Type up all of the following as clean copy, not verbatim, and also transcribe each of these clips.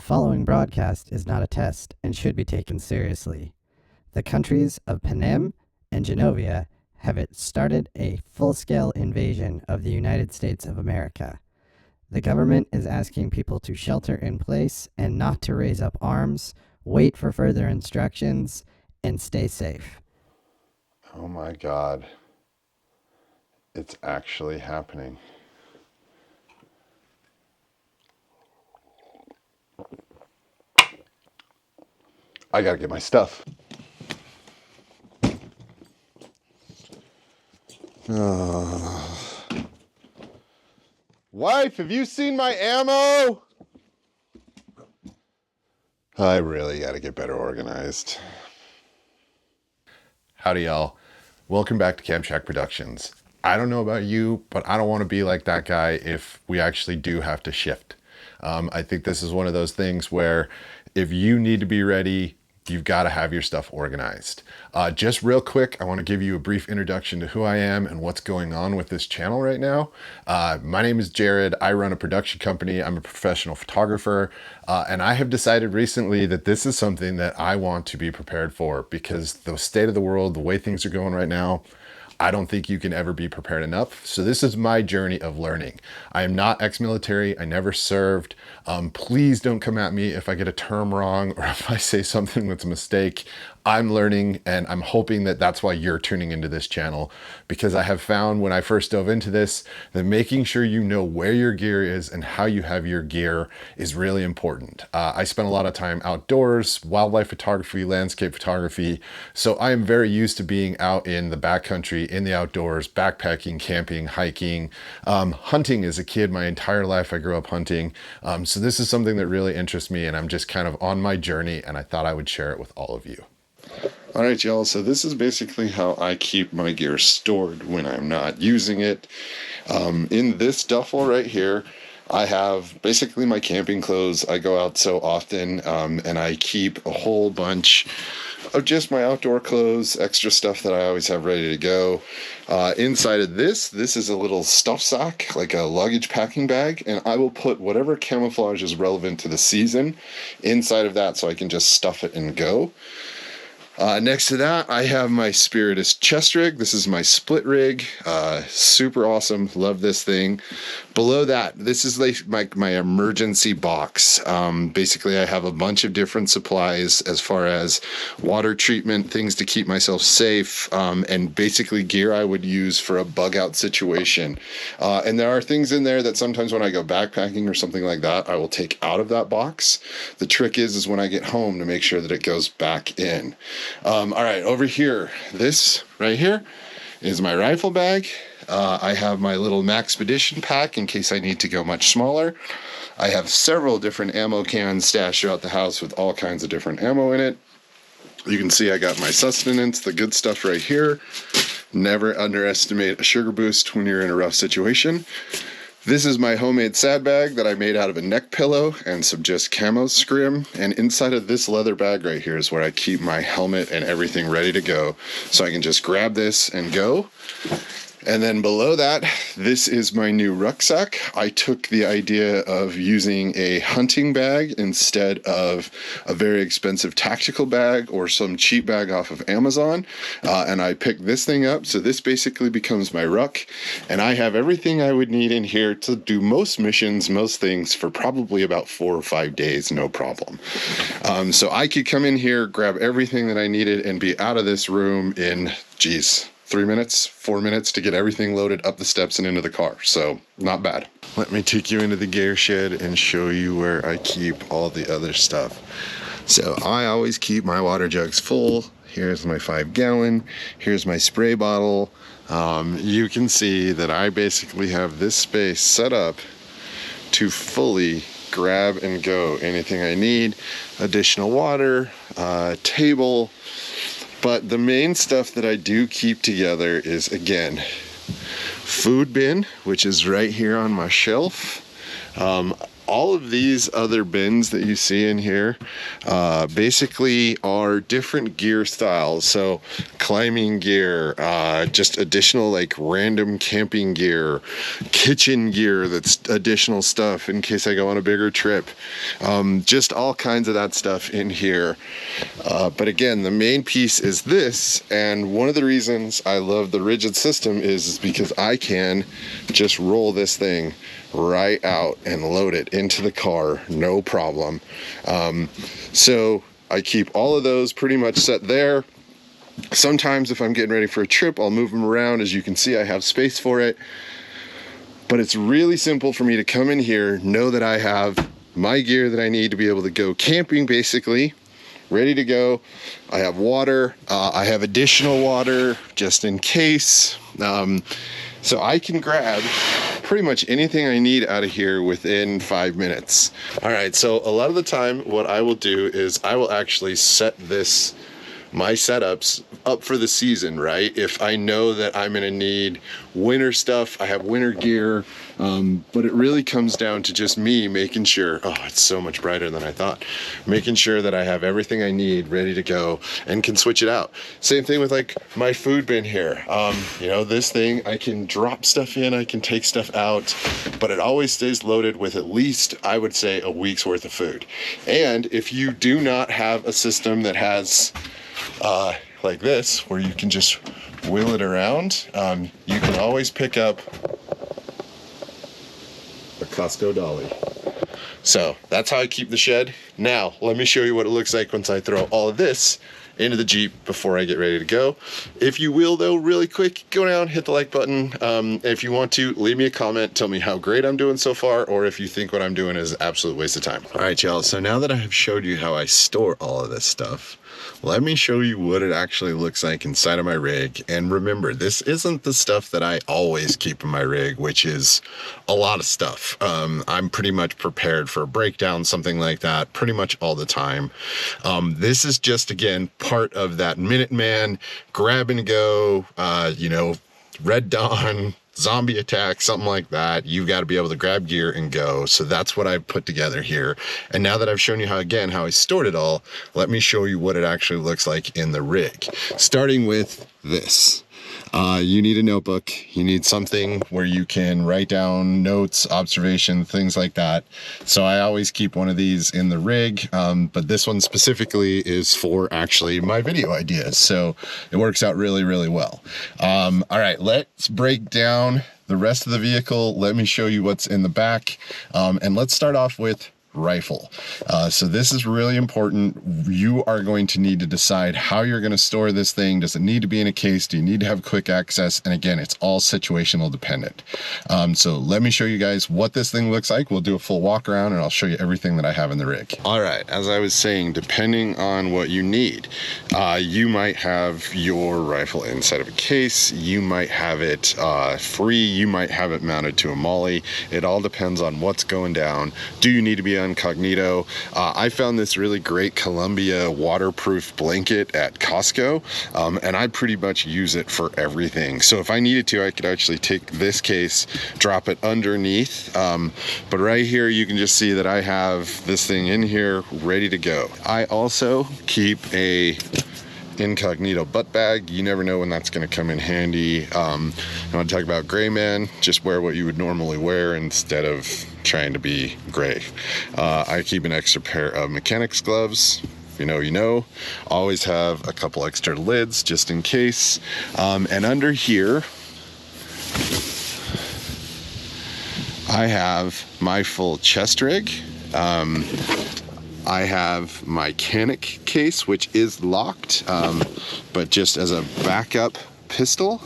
following broadcast is not a test and should be taken seriously. The countries of Panem and Genovia have started a full-scale invasion of the United States of America. The government is asking people to shelter in place and not to raise up arms, wait for further instructions, and stay safe. Oh my God. It's actually happening. I gotta get my stuff. Wife, have you seen my ammo? I really gotta get better organized. Howdy, y'all. Welcome back to Camp Shack Productions. I don't know about you, but I don't want to be like that guy if we actually do have to shift. I think this is one of those things where if you need to be ready, you've got to have your stuff organized. Just real quick, I want to give you a brief introduction to who I am and what's going on with this channel right now. My name is Jared. I run a production company. I'm a professional photographer. And I have decided recently that this is something that I want to be prepared for because the state of the world, the way things are going right now, I don't think you can ever be prepared enough. So this is my journey of learning. I am not ex-military. I never served. Please don't come at me if I get a term wrong or if I say something that's a mistake. I'm learning, and I'm hoping that that's why you're tuning into this channel, because I have found when I first dove into this that making sure you know where your gear is and how you have your gear is really important. I spent a lot of time outdoors, wildlife photography, landscape photography, so I am very used to being out in the backcountry, in the outdoors, backpacking, camping, hiking, hunting as a kid. My entire life I grew up hunting, so this is something that really interests me, and I'm just kind of on my journey, and I thought I would share it with all of you. All right, y'all, so this is basically how I keep my gear stored when I'm not using it. In this duffel right here, I have basically my camping clothes. I go out so often, and I keep a whole bunch of just my outdoor clothes, extra stuff that I always have ready to go. Inside of this is a little stuff sack, like a luggage packing bag, and I will put whatever camouflage is relevant to the season inside of that so I can just stuff it and go. Next to that, I have my Spiritus chest rig. This is my split rig. Super awesome. Love this thing. Below that, this is like my emergency box. Basically, I have a bunch of different supplies as far as water treatment, things to keep myself safe, and basically gear I would use for a bug out situation. And there are things in there that sometimes when I go backpacking or something like that, I will take out of that box. The trick is when I get home to make sure that it goes back in. All right, over here, this right here is my rifle bag. I have my little Maxpedition pack in case I need to go much smaller. I have several different ammo cans stashed throughout the house with all kinds of different ammo in it. You can see I got my sustenance, the good stuff right here. Never underestimate a sugar boost when you're in a rough situation. This is my homemade sad bag that I made out of a neck pillow and some just camo scrim. And inside of this leather bag right here is where I keep my helmet and everything ready to go. So I can just grab this and go. And then below that, this is my new rucksack. I took the idea of using a hunting bag instead of a very expensive tactical bag or some cheap bag off of Amazon. And I picked this thing up. So this basically becomes my ruck. And I have everything I would need in here to do most missions, most things for probably about 4 or 5 days, no problem. So I could come in here, grab everything that I needed and be out of this room in, 3 minutes, 4 minutes to get everything loaded up the steps and into the car. So not bad. Let me take you into the gear shed and show you where I keep all the other stuff. So I always keep my water jugs full. Here's my 5-gallon. Here's my spray bottle. You can see that I basically have this space set up to fully grab and go anything I need. Additional water, table. But the main stuff that I do keep together is, again, food bin, which is right here on my shelf. all of these other bins that you see in here basically are different gear styles. So climbing gear, just additional like random camping gear, kitchen gear that's additional stuff in case I go on a bigger trip, just all kinds of that stuff in here. But again, the main piece is this, and one of the reasons I love the rigid system is because I can just roll this thing right out and load it into the car, no problem. So I keep all of those pretty much set there. Sometimes if I'm getting ready for a trip, I'll move them around. As you can see, I have space for it. But it's really simple for me to come in here, know that I have my gear that I need to be able to go camping, basically ready to go. I have water, I have additional water just in case. So I can grab pretty much anything I need out of here within 5 minutes. All right, so a lot of the time what I will do is I will actually set my setups up for the season, right? If I know that I'm gonna need winter stuff, I have winter gear, but it really comes down to just me making sure, oh, it's so much brighter than I thought, making sure that I have everything I need ready to go and can switch it out. Same thing with like my food bin here. You know, this thing, I can drop stuff in, I can take stuff out, but it always stays loaded with at least, I would say, a week's worth of food. And if you do not have a system that has like this, where you can just wheel it around, you can always pick up a Costco dolly. So that's how I keep the shed. Now let me show you what it looks like once I throw all of this into the Jeep before I get ready to go. If you will though, really quick, go down, hit the like button. If you want to, leave me a comment, tell me how great I'm doing so far, or if you think what I'm doing is an absolute waste of time. All right, y'all, so now that I have showed you how I store all of this stuff, let me show you what it actually looks like inside of my rig. And remember, this isn't the stuff that I always keep in my rig, which is a lot of stuff. I'm pretty much prepared for a breakdown, something like that, pretty much all the time. This is just, again, part of that Minuteman grab and go, you know, Red Dawn, zombie attack, something like that. You've got to be able to grab gear and go. So that's what I've put together here. And now that I've shown you how I stored it all, let me show you what it actually looks like in the rig. Starting with this. You need a notebook. You need something where you can write down notes, observation, things like that. So I always keep one of these in the rig, but this one specifically is for actually my video ideas. So it works out really, really well. All right, let's break down the rest of the vehicle. Let me show you what's in the back. And let's start off with rifle. So this is really important. You are going to need to decide how you're going to store this thing. Does it need to be in a case? Do you need to have quick access? And again, it's all situational dependent. So let me show you guys what this thing looks like. We'll do a full walk around and I'll show you everything that I have in the rig. All right, as I was saying, depending on what you need, you might have your rifle inside of a case. You might have it free. You might have it mounted to a molly. It all depends on what's going down. Do you need to be incognito? I found this really great Columbia waterproof blanket at Costco, and I pretty much use it for everything. So if I needed to, I could actually take this case, drop it underneath, but right here you can just see that I have this thing in here ready to go. I also keep a incognito butt bag. You never know when that's going to come in handy. I want to talk about gray man. Just wear what you would normally wear instead of trying to be gray. I keep an extra pair of mechanics gloves. If you know, you know. Always have a couple extra lids just in case. And under here, I have my full chest rig. I have my Canic case, which is locked, but just as a backup pistol.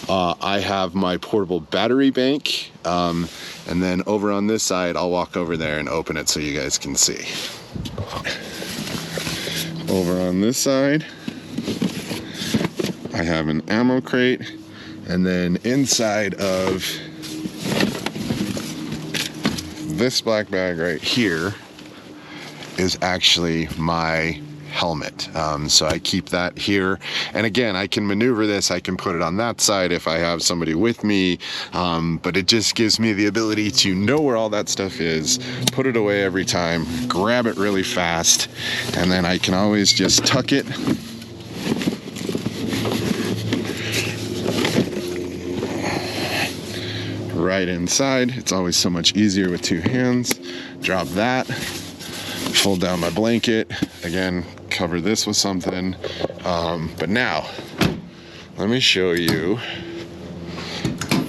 I have my portable battery bank, and then over on this side, I'll walk over there and open it so you guys can see. Over on this side, I have an ammo crate, and then inside of this black bag right here is actually my helmet. So I keep that here. And again, I can maneuver this. I can put it on that side if I have somebody with me. But it just gives me the ability to know where all that stuff is, put it away every time, grab it really fast, and then I can always just tuck it right inside. It's always so much easier with two hands. Drop that, fold down my blanket, again, cover this with something. But now, let me show you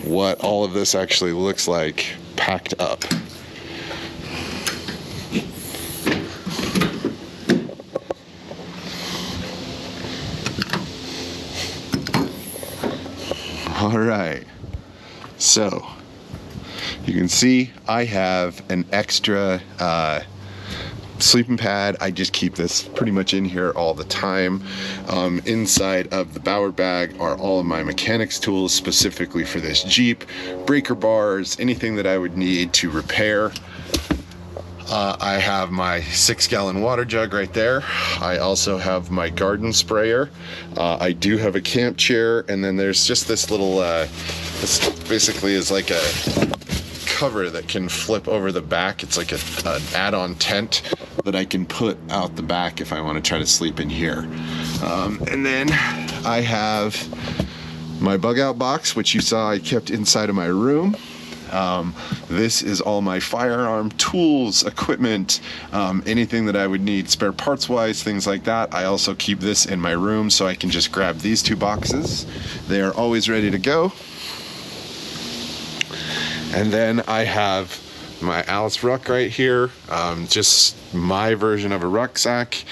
what all of this actually looks like packed up. All right, so you can see I have an extra sleeping pad. I just keep this pretty much in here all the time. Inside of the Bauer bag are all of my mechanics tools specifically for this Jeep, breaker bars, anything that I would need to repair. I have my 6-gallon water jug right there. I also have my garden sprayer. I do have a camp chair, and then there's just this little, this basically is like a cover that can flip over the back. It's like an add-on tent that I can put out the back if I want to try to sleep in here. And then I have my bug out box, which you saw I kept inside of my room. This is all my firearm tools, equipment, anything that I would need spare parts wise, things like that. I also keep this in my room so I can just grab these two boxes. They are always ready to go. And then I have my Alice ruck right here, just my version of a rucksack,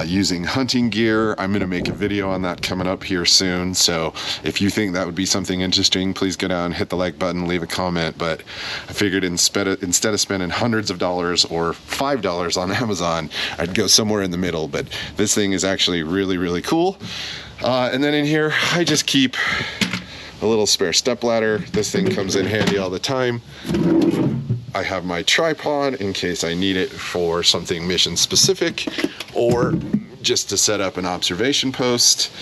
using hunting gear. I'm gonna make a video on that coming up here soon, so if you think that would be something interesting, please go down, hit the like button, leave a comment. But I figured instead of spending hundreds of dollars or $5 on Amazon, I'd go somewhere in the middle. But this thing is actually really, really cool. And then in here, I just keep a little spare step ladder. This thing comes in handy all the time. I have my tripod in case I need it for something mission specific or just to set up an observation post.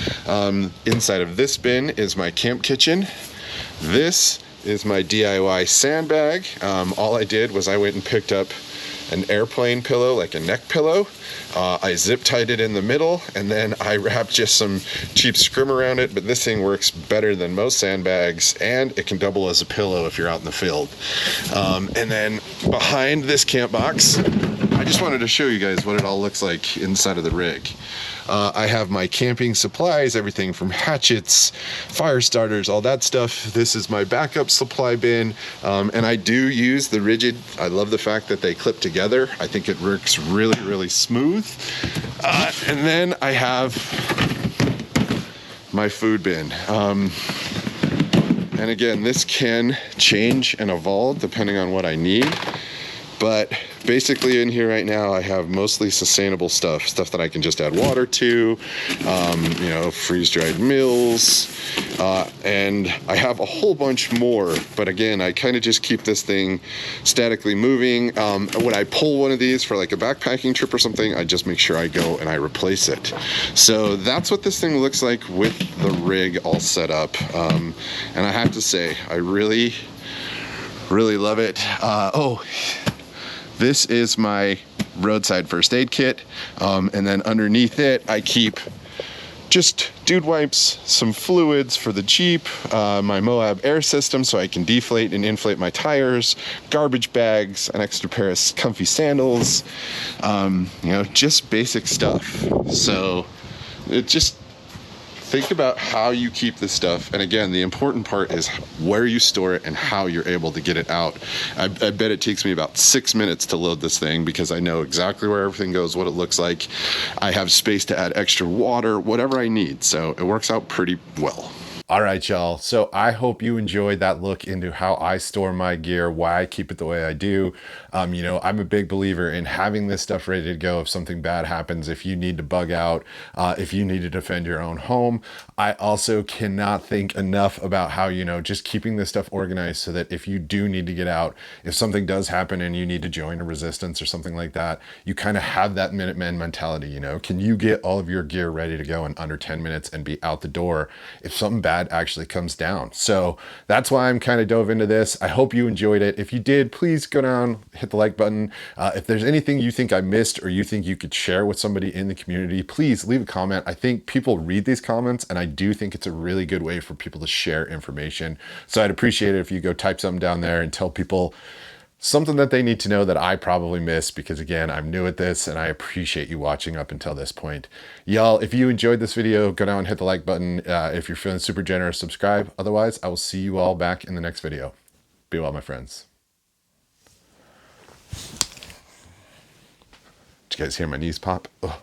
Inside of this bin is my camp kitchen. This is my DIY sandbag. All I did was I went and picked up an airplane pillow, like a neck pillow. I zip tied it in the middle, and then I wrapped just some cheap scrim around it, but this thing works better than most sandbags, and it can double as a pillow if you're out in the field. And then behind this camp box, I just wanted to show you guys what it all looks like inside of the rig. I have my camping supplies, everything from hatchets, fire starters, all that stuff. This is my backup supply bin, and I do use the rigid. I love the fact that they clip together. I think it works really, really smooth. And then I have my food bin. And again, this can change and evolve depending on what I need. But basically in here right now, I have mostly sustainable stuff that I can just add water to, you know, freeze-dried meals, and I have a whole bunch more, but again, I kind of just keep this thing statically moving. When I pull one of these for like a backpacking trip or something, I just make sure I go and I replace it. So that's what this thing looks like with the rig all set up. And I have to say, I really, really love it. This is my roadside first aid kit, and then underneath it I keep just dude wipes, some fluids for the Jeep, my Moab air system so I can deflate and inflate my tires, garbage bags, an extra pair of comfy sandals, you know, just basic stuff. So it just, think about how you keep this stuff. And again, the important part is where you store it and how you're able to get it out. I bet it takes me about 6 minutes to load this thing because I know exactly where everything goes, what it looks like. I have space to add extra water, whatever I need. So it works out pretty well. All right, y'all. So I hope you enjoyed that look into how I store my gear, why I keep it the way I do. I'm a big believer in having this stuff ready to go if something bad happens, if you need to bug out, if you need to defend your own home. I also cannot think enough about how, just keeping this stuff organized so that if you do need to get out, if something does happen and you need to join a resistance or something like that, you kind of have that Minutemen mentality, Can you get all of your gear ready to go in under 10 minutes and be out the door if something bad actually comes down? So that's why I'm kind of dove into this. I hope you enjoyed it. If you did, please go down, hit the like button. If there's anything you think I missed or you think you could share with somebody in the community, please leave a comment. I think people read these comments, and I do think it's a really good way for people to share information. So I'd appreciate it if you go type something down there and tell people something that they need to know that I probably missed, because again, I'm new at this and I appreciate you watching up until this point. Y'all, if you enjoyed this video, go down and hit the like button. If you're feeling super generous, subscribe. Otherwise, I will see you all back in the next video. Be well, my friends. Did you guys hear my knees pop? Ugh.